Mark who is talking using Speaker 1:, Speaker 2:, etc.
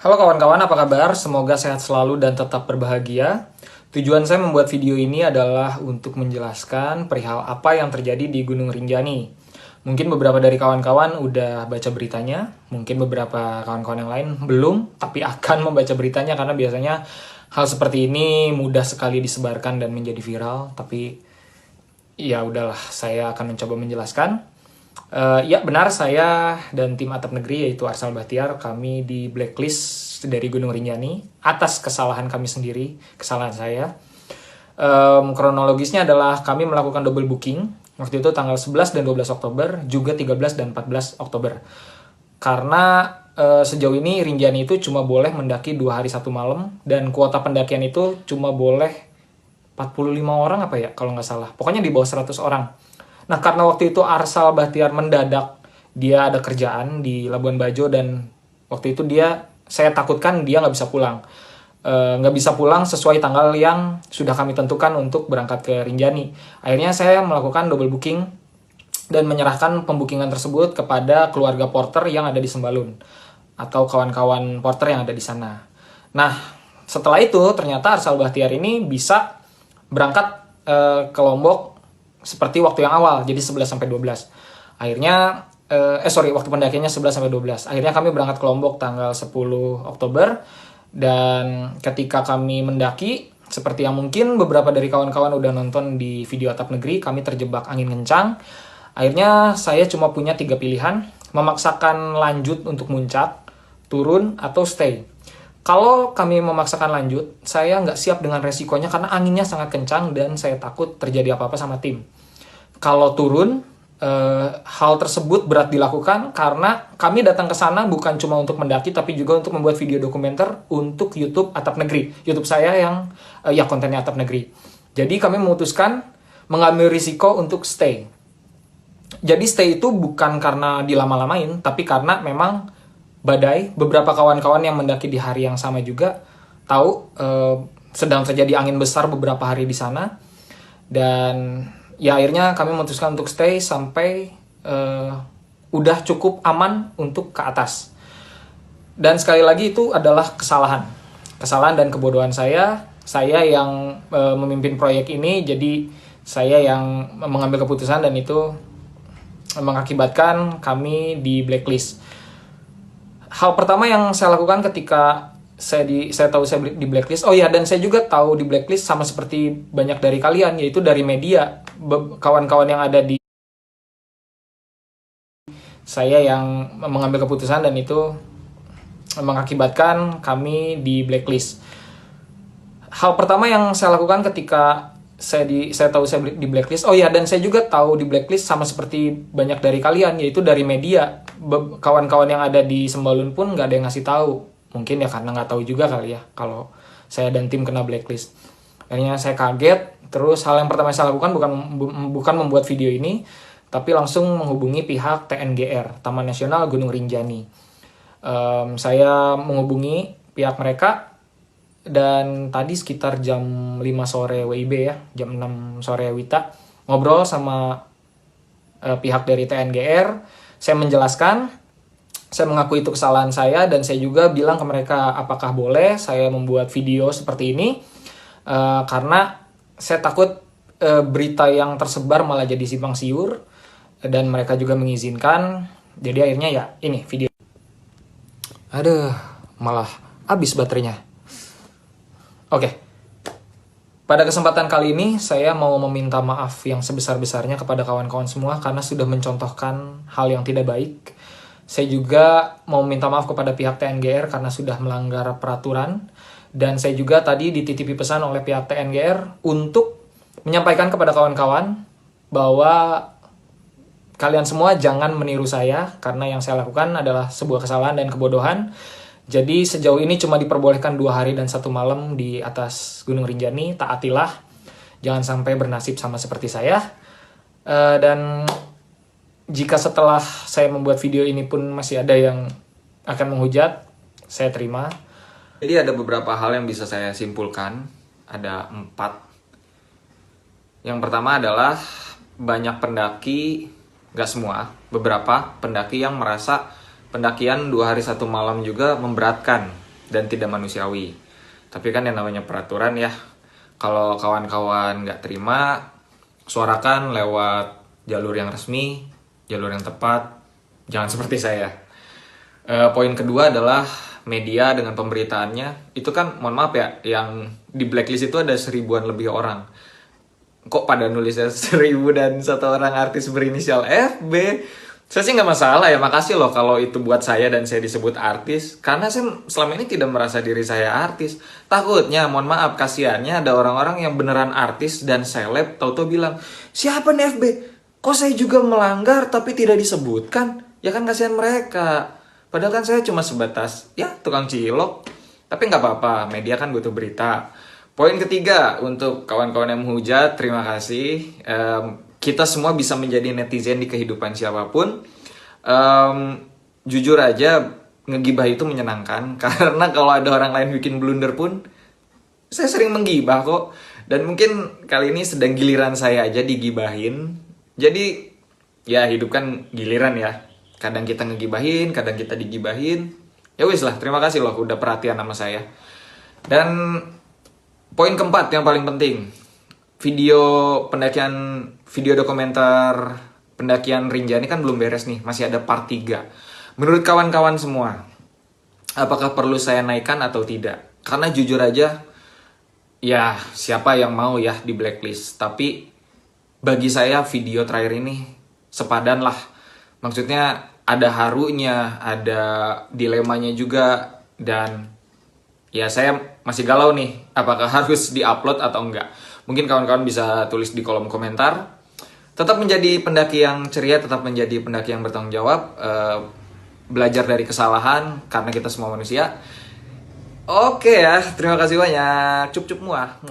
Speaker 1: Halo kawan-kawan, apa kabar? Semoga sehat selalu dan tetap berbahagia. Tujuan saya membuat video ini adalah untuk menjelaskan perihal apa yang terjadi di Gunung Rinjani. Mungkin beberapa dari kawan-kawan udah baca beritanya, mungkin beberapa kawan-kawan yang lain belum, tapi akan membaca beritanya karena biasanya hal seperti ini mudah sekali disebarkan dan menjadi viral. Tapi ya udahlah, saya akan mencoba menjelaskan. Ya benar, saya dan tim Atap Negeri yaitu Arsal Bahtiar, kami di blacklist dari Gunung Rinjani atas kesalahan kami sendiri, kesalahan saya. Kronologisnya adalah kami melakukan double booking waktu itu tanggal 11 dan 12 Oktober, juga 13 dan 14 Oktober. Karena sejauh ini Rinjani itu cuma boleh mendaki 2 hari 1 malam, dan kuota pendakian itu cuma boleh 45 orang apa ya kalau nggak salah. Pokoknya di bawah 100 orang. Nah, karena waktu itu Arsal Bahtiar mendadak, dia ada kerjaan di Labuan Bajo, dan waktu itu saya takutkan dia nggak bisa pulang. Nggak bisa pulang sesuai tanggal yang sudah kami tentukan untuk berangkat ke Rinjani. Akhirnya saya melakukan double booking dan menyerahkan pembukingan tersebut kepada keluarga porter yang ada di Sembalun, atau kawan-kawan porter yang ada di sana. Nah, setelah itu ternyata Arsal Bahtiar ini bisa berangkat ke Lombok seperti waktu yang awal, jadi 11-12. Akhirnya, waktu pendakiannya 11-12. Akhirnya kami berangkat ke Lombok tanggal 10 Oktober. Dan ketika kami mendaki, seperti yang mungkin beberapa dari kawan-kawan udah nonton di video Atap Negeri, kami terjebak angin kencang. Akhirnya saya cuma punya 3 pilihan, memaksakan lanjut untuk muncak, turun, atau stay. Kalau kami memaksakan lanjut, saya nggak siap dengan resikonya karena anginnya sangat kencang dan saya takut terjadi apa-apa sama tim. Kalau turun, hal tersebut berat dilakukan karena kami datang ke sana bukan cuma untuk mendaki, tapi juga untuk membuat video dokumenter untuk YouTube Atap Negeri. YouTube saya yang kontennya Atap Negeri. Jadi kami memutuskan mengambil risiko untuk stay. Jadi stay itu bukan karena dilama-lamain, tapi karena memang badai. Beberapa kawan-kawan yang mendaki di hari yang sama juga tahu sedang terjadi angin besar beberapa hari di sana. Dan ya akhirnya kami memutuskan untuk stay sampai udah cukup aman untuk ke atas. Dan sekali lagi itu adalah kesalahan dan kebodohan saya. Saya yang memimpin proyek ini, jadi saya yang mengambil keputusan dan itu mengakibatkan kami di blacklist. Hal pertama yang saya lakukan ketika saya tahu saya di blacklist, dan saya juga tahu di blacklist sama seperti banyak dari kalian, yaitu dari media. Kawan-kawan yang ada di saya yang mengambil keputusan dan itu mengakibatkan kami di blacklist. Hal pertama yang saya lakukan ketika saya tahu saya di blacklist, dan saya juga tahu di blacklist sama seperti banyak dari kalian, yaitu dari media. Kawan-kawan yang ada di Sembalun pun nggak ada yang ngasih tahu. Mungkin ya karena nggak tahu juga kali ya kalau saya dan tim kena blacklist. Akhirnya saya kaget. Terus hal yang pertama saya lakukan bukan membuat video ini, tapi langsung menghubungi pihak TNGR, Taman Nasional Gunung Rinjani. Saya menghubungi pihak mereka, dan tadi sekitar jam 5 sore WIB ya, jam 6 sore WITA, ngobrol sama pihak dari TNGR. Saya menjelaskan, saya mengaku itu kesalahan saya, dan saya juga bilang ke mereka apakah boleh saya membuat video seperti ini, karena saya takut berita yang tersebar malah jadi simpang siur, dan mereka juga mengizinkan. Jadi akhirnya ya ini video. Aduh, malah habis baterainya. Oke. Pada kesempatan kali ini saya mau meminta maaf yang sebesar-besarnya kepada kawan-kawan semua karena sudah mencontohkan hal yang tidak baik. Saya juga mau minta maaf kepada pihak TNGR karena sudah melanggar peraturan. Dan saya juga tadi dititipi pesan oleh pihak TNGR untuk menyampaikan kepada kawan-kawan bahwa kalian semua jangan meniru saya, karena yang saya lakukan adalah sebuah kesalahan dan kebodohan. Jadi sejauh ini cuma diperbolehkan 2 hari dan 1 malam di atas Gunung Rinjani. Taatilah, jangan sampai bernasib sama seperti saya. Dan jika setelah saya membuat video ini pun masih ada yang akan menghujat, saya terima. Jadi ada beberapa hal yang bisa saya simpulkan, ada 4. Yang pertama adalah banyak pendaki, gak semua, beberapa pendaki yang merasa pendakian 2 hari 1 malam juga memberatkan. dan tidak manusiawi. Tapi kan yang namanya peraturan ya, kalau kawan-kawan nggak terima, suarakan lewat jalur yang resmi, jalur yang tepat, jangan seperti saya. Poin kedua adalah media dengan pemberitaannya. Itu kan, mohon maaf ya, yang di blacklist itu ada 1000-an lebih orang. Kok pada nulisnya 1001 orang artis berinisial FB? Saya sih nggak masalah ya, makasih loh kalau itu buat saya dan saya disebut artis. Karena saya selama ini tidak merasa diri saya artis. Takutnya, mohon maaf, kasihannya ada orang-orang yang beneran artis dan seleb, tahu-tahu bilang, siapa nih FB? Kok saya juga melanggar tapi tidak disebutkan? Ya kan kasihan mereka. Padahal kan saya cuma sebatas, ya tukang cilok. Tapi nggak apa-apa, media kan butuh berita. Poin ketiga, untuk kawan-kawan yang menghujat, terima kasih. Kita semua bisa menjadi netizen di kehidupan siapapun. Jujur aja, ngegibah itu menyenangkan. Karena kalau ada orang lain bikin blunder pun, saya sering menggibah kok. Dan mungkin kali ini sedang giliran saya aja digibahin. Jadi, ya hidup kan giliran ya. Kadang kita ngegibahin, kadang kita digibahin. Ya wis lah, terima kasih loh udah perhatian sama saya. Dan poin keempat yang paling penting, video dokumenter pendakian Rinjani kan belum beres nih, masih ada part 3. Menurut kawan-kawan semua, apakah perlu saya naikkan atau tidak? Karena jujur aja, ya siapa yang mau ya di blacklist. Tapi bagi saya video terakhir ini sepadan lah. Maksudnya ada harunya, ada dilemanya juga, dan ya saya masih galau nih, apakah harus diupload atau enggak. Mungkin kawan-kawan bisa tulis di kolom komentar. Tetap menjadi pendaki yang ceria, tetap menjadi pendaki yang bertanggung jawab, belajar dari kesalahan, karena kita semua manusia. Oke ya, terima kasih banyak. Cup-cup muah.